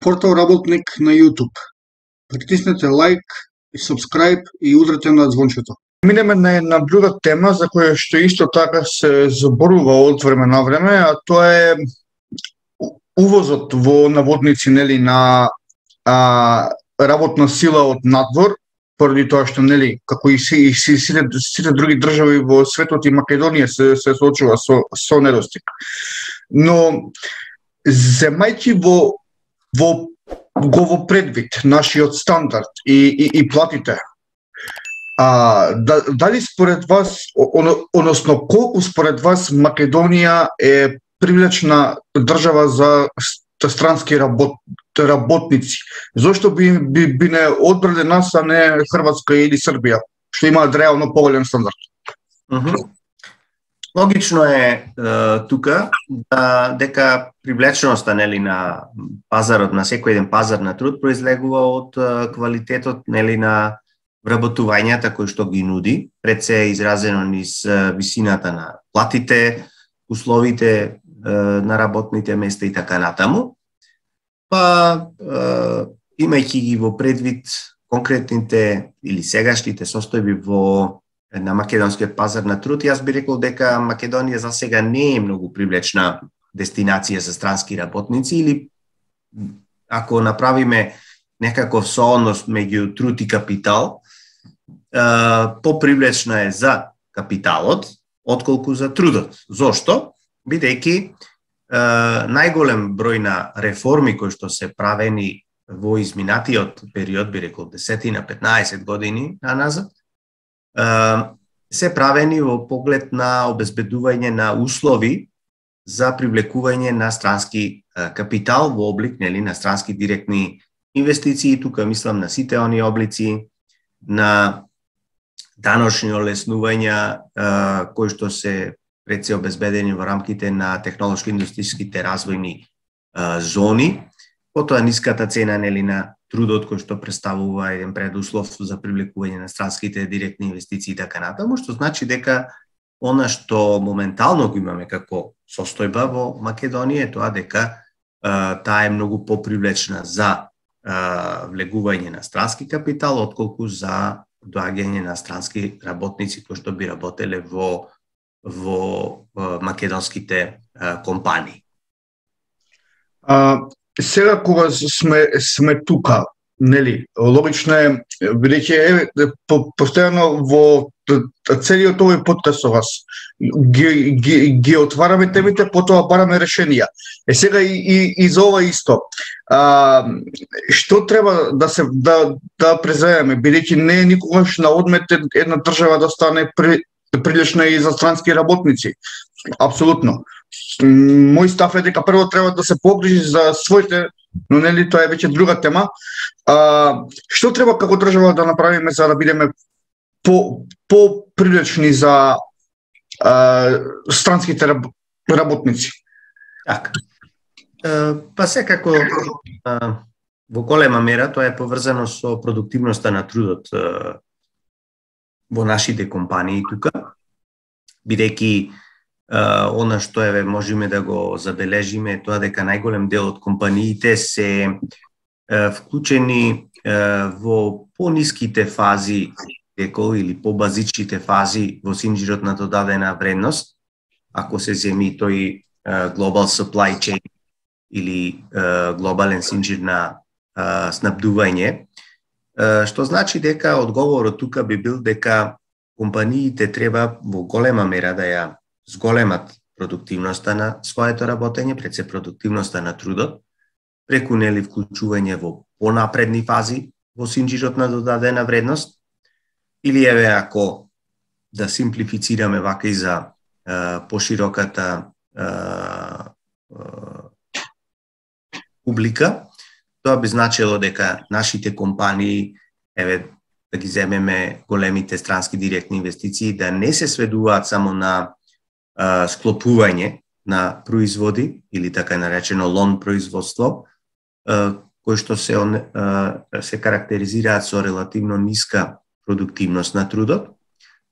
Портал Работник на YouTube. Притиснете лайк и subscribe и удрете на звончето. Минеме на една друга тема за која што исто така се зборува од време на време, а тоа е увозот во наводници нели на работна сила од надвор, поради тоа што нели како и сите други држави во светот и Македонија се соочува со недостиг. Но земајќи во предвид нашиот стандард и платите, дали според вас, односно колку според вас Македонија е привлечна држава за странски работници? Зошто би не одбрале нас, а не Хрватска или Србија, што имаат реално поголем стандард? Логично е тука дека привлеченоста нели на пазарот, на секој еден пазар на труд произлегува од квалитетот нели на вработувањата кои што ги нуди, пред се изразено низ висината на платите, условите на работните места и така натаму. Па имајќи ги во предвид конкретните или сегашните состојби на македонскиот пазар на труд, јас би рекол дека Македонија за сега не е многу привлечна дестинација за странски работници, или ако направиме некаков сооднос меѓу труд и капитал, попривлечна е за капиталот отколку за трудот. Зошто? Бидејќи најголем број на реформи кои што се правени во изминатиот период, би рекол 10-15 години назад, се правени во поглед на обезбедување на услови за привлекување на странски капитал во облик нели на странски директни инвестиции. Тука мислам на сите оние облици на даночни олеснувања кои што се пред се обезбедени во рамките на технолошко-индустријските развојни зони, потоа ниската цена нели на трудот кој што представува еден предуслов за привлекување на странските директни инвестиции и така натаму, што значи дека она што моментално го имаме како состојба во Македонија е тоа дека таа е многу попривлечна за влегување на странски капитал отколку за доаѓање на странски работници кои што би работеле во македонските компании. Сега кога сме тука, нели, логично е, бидејќи постојано во целиот овој подкаст со вас ги отвараме темите, потоа бараме решенија. Сега и за ова исто. Што треба да преземеме, бидејќи не е никогаш на одмет една држава да стане прилична и за странски работници. Апсолутно. Мој став е дека прво треба да се погрижи за своите, но нели тоа е веќе друга тема. Што треба како држава да направиме за да бидеме по-привлечни за странските работници? Така. Па секако во голема мера тоа е поврзано со продуктивноста на трудот во нашите компании тука, бидејќи она што можеме да го забележиме е тоа дека најголем дел од компаниите се вклучени во пониските фази или побазичните фази во синџирот на додадена вредност, ако се земи тој global supply chain или глобален синџир на снабдување, што значи дека одговорот тука би бил дека компаниите треба во голема мера да ја зголемат продуктивноста на своето работење, пред се продуктивноста на трудот, преку нели вклучување во понапредни фази во синџирот на додадена вредност, или ако да симплифицираме вака и за пошироката публика, тоа би значило дека нашите компании, да ги земеме големите странски директни инвестиции, да не се сведуваат само на склопување на производи или така наречено лон производство, кои што се карактеризираат со релативно ниска продуктивност на трудот,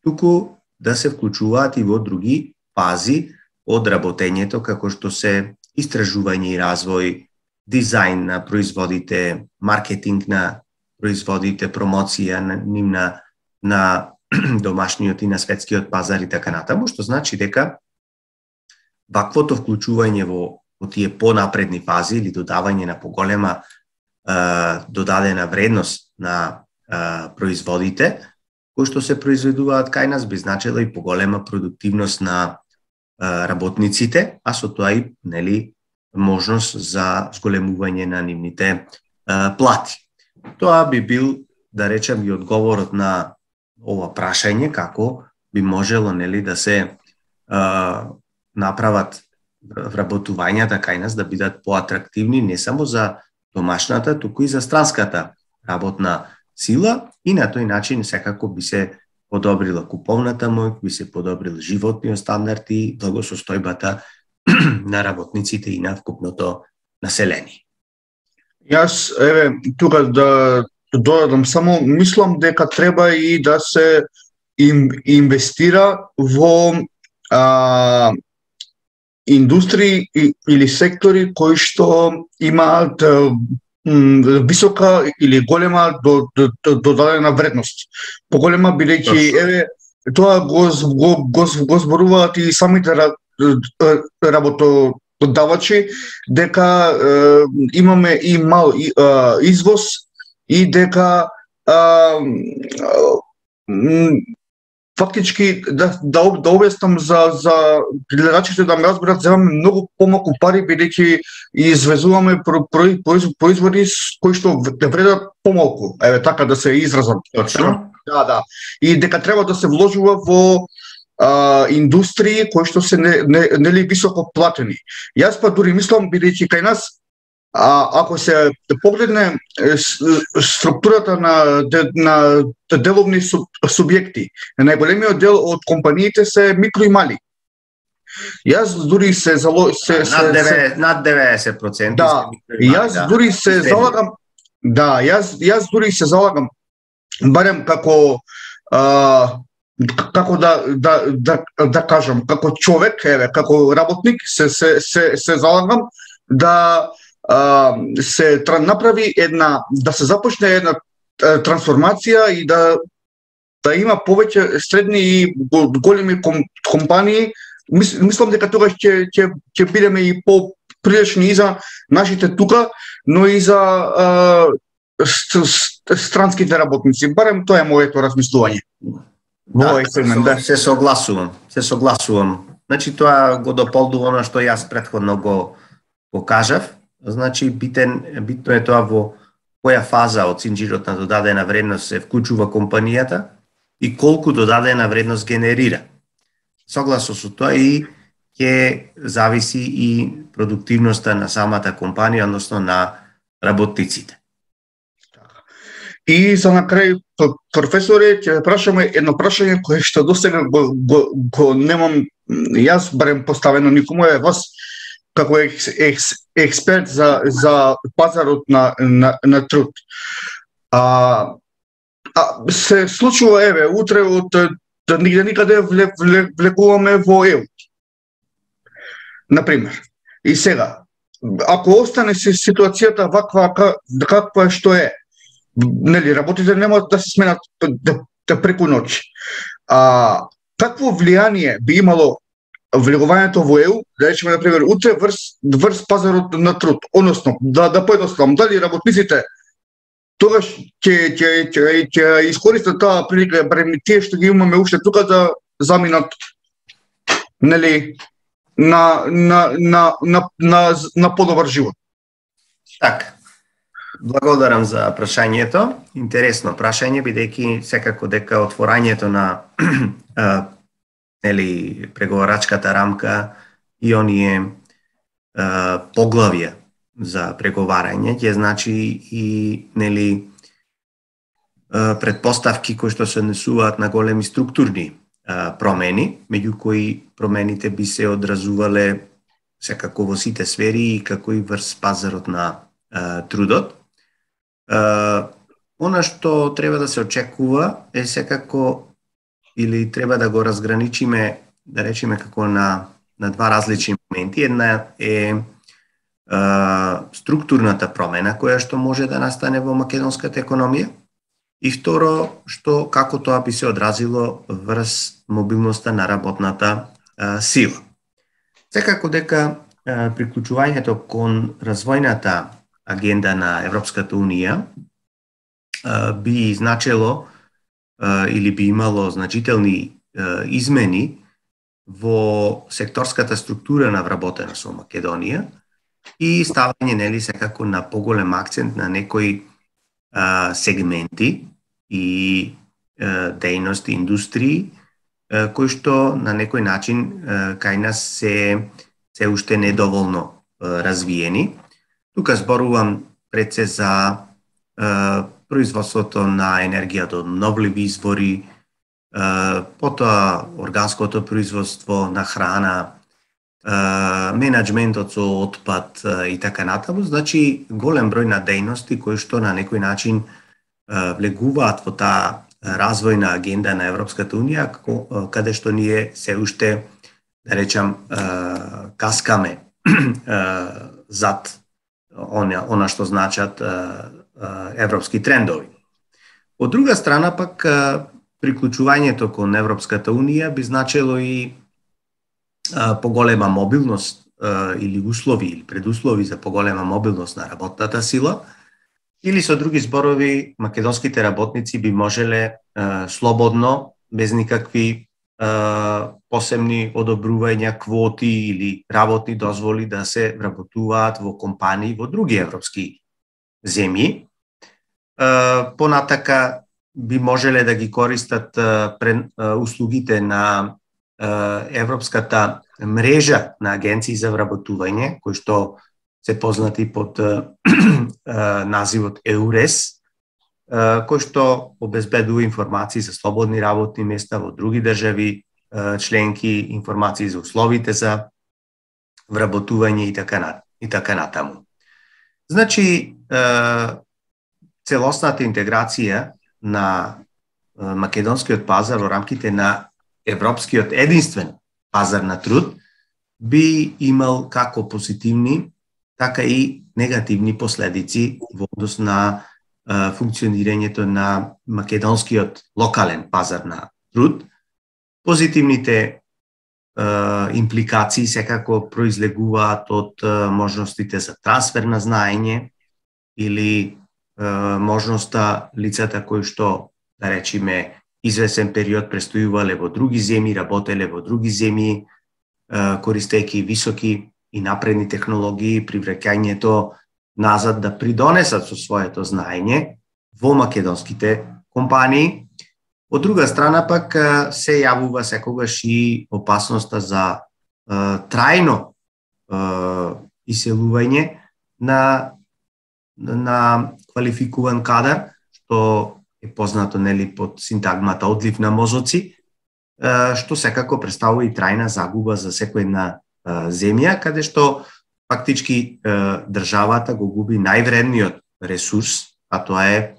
туку да се вклучуваат и во други фази од работењето, како што се истражување и развој, дизајн на производите, маркетинг на производите, промоција на домашниот и на светскиот пазар и така натаму, што значи дека ваквото вклучување во тие понапредни фази или додавање на поголема додадена вредност на производите, кои што се произведуваат кај нас, би значило и поголема продуктивност на работниците, а со тоа и можност за зголемување на нивните плати. Тоа би бил, да речем, и одговорот на ова прашање, како би можело да се направат вработувањата кај нас да бидат поатрактивни не само за домашната, туку и за странската работна сила, и на тој начин секако би се подобрила куповната моќ, би се подобрил животниот стандард и благосостојбата на работниците и на вкупното население. Јас, тука да додадам само, мислам дека треба и да се инвестира во индустрии или сектори кои што имаат висока или голема додадена вредност. Поголема бидејќи тоа го зборуваат и самите работодавачи, дека имаме и мал извоз и дека фактички да објаснам за гледачите да ме разберат, земаме многу помалку пари бидејќи извезуваме производи кои што вредат помалку. Така да се изразам. Точно. Да. И дека треба да се вложува во индустрии кои што се нели високо платени. Јас па дури мислам, бидејќи кај нас ако се погледне структурата на деловни субјекти, најголемиот дел од компаниите се микро и мали. Јас дури се над 90%. Да, јас дури се залагам. Да, јас дури се залагам барем како да кажам, како човек, како работник се залагам да се направи да се започне една трансформација и да има повеќе средни и големи компании. Мислам дека тогаш ќе бидеме и поприлични и за нашите тука, но и за странските работници. Барем тоа е моето размислување. Се согласувам. Значи тоа го дополнува она што јас претходно го кажав. Значи битно е тоа во која фаза од синџирот на додадена вредност се вклучува компанијата и колку додадена вредност генерира. Согласно со тоа и ќе зависи и продуктивноста на самата компанија, односно на работниците. И за на крај, професоре, ќе прашаме едно прашање кое што досега го немам јас барем поставено никому, е вас како експерт за пазарот на труд. Се случува, утре од никаде влегуваме во ЕУ. Например. И сега, ако остане ситуацијата ваква каква што е, нели, работите нема да се сменат преку ноќ. Какво влијание би имало влегувањето во ЕУ, да речеме, например, утре врз пазарот на труд, односно, да поедноставам, дали работниците тогаш ќе искористат таа прилика, барем тие што ги имаме уште тука да заминат, нели, на подобар живот. Така. Благодарам за прашањето. Интересно прашање, бидејќи секако дека отворањето на преговарачката рамка и оние поглавја за преговарање ќе значи и предпоставки кои што се однесуваат на големи структурни промени, меѓу кои промените би се одразувале секако во сите сфери и како и врз пазарот на трудот. Она што треба да се очекува е секако, или треба да го разграничиме, да речеме, како на два различни моменти. Една е структурната промена која што може да настане во македонската економија и второ, како тоа би се одразило врз мобилноста на работната сила. Секако дека приклучувањето кон развојната агенда на Европската Унија би значело или би имало значителни измени во секторската структура на вработена со Македонија и ставање нели секако на поголем акцент на некои сегменти и дејности, индустрии кои што на некој начин кај нас се уште недоволно развиени. Тука зборувам пред се за производството на енергија од обновливи извори, потоа органското производство на храна, менаџментот со отпад и така натаму, значи голем број на дејности кои што на некој начин влегуваат во таа развојна агенда на Европската Унија, каде што ние се уште, да речам, каскаме зад она што значат европски трендови. Од друга страна пак, приклучувањето кон Европската Унија би значело и поголема мобилност или услови или предуслови за поголема мобилност на работната сила, или со други зборови македонските работници би можеле слободно, без никакви посебни одобрувања, квоти или работни дозволи да се вработуваат во компании во други европски земји. Понатака би можеле да ги користат услугите на Европската мрежа на агенции за вработување, кои што се познати под називот EURES, кој што обезбедува информации за слободни работни места во други држави членки, информации за условите за вработување и така натаму. Значи, целосната интеграција на македонскиот пазар во рамките на европскиот единствен пазар на труд би имал како позитивни, така и негативни последици во однос на функционирањето на македонскиот локален пазар на труд. Позитивните импликации секако произлегуваат од можностите за трансфер на знаење или можноста лицата кои што, да речеме, извесен период престојувале во други земји, работеле во други земји, користејќи високи и напредни технологии, привраќањето назад да придонесат со своето знаење во македонските компании. Од друга страна пак се јавува секогаш и опасноста за трајно иселување на квалификуван кадар, што е познато нели под синтагмата одлив на мозоци, што секако представува и трајна загуба за секоја една земја, каде што фактички државата го губи највредниот ресурс, а тоа е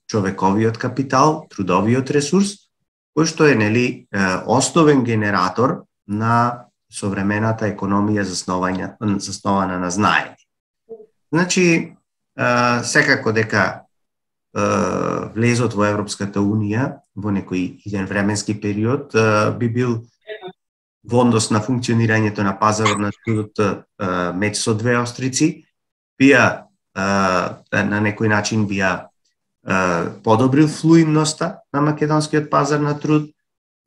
човековиот капитал, трудовиот ресурс, кој што е нели основен генератор на современата економија заснована на знаење. Значи, секако дека влезот во Европската Унија во некој еден временски период би бил во однос на функционирањето на пазарот на трудот меч со две острици, бија на некој начин бија подобрил флуидноста на македонскиот пазар на труд,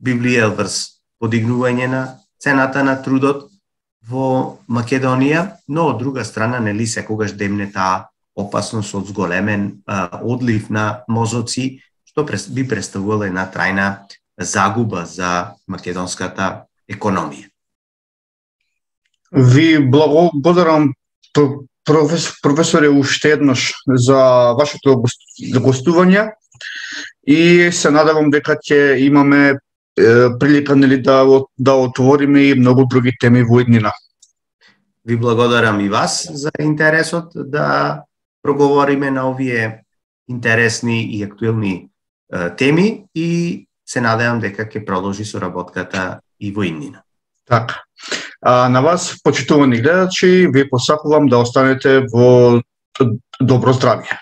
би влијал врз подигнување на цената на трудот во Македонија, но од друга страна нели секогаш демне таа опасност од зголемен одлив на мозоци, што би представувала една трајна загуба за македонската економија. Ви благодарам, професоре, уште еднаш за вашето гостување и се надевам дека ќе имаме прилика нели да отвориме и многу други теми во иднина. Ви благодарам и вас за интересот да проговориме на овие интересни и актуелни теми и се надевам дека ќе продолжи соработката и во иднина. Така. А на вас, почитувани гледачи, ви посакувам да останете во добро здравје.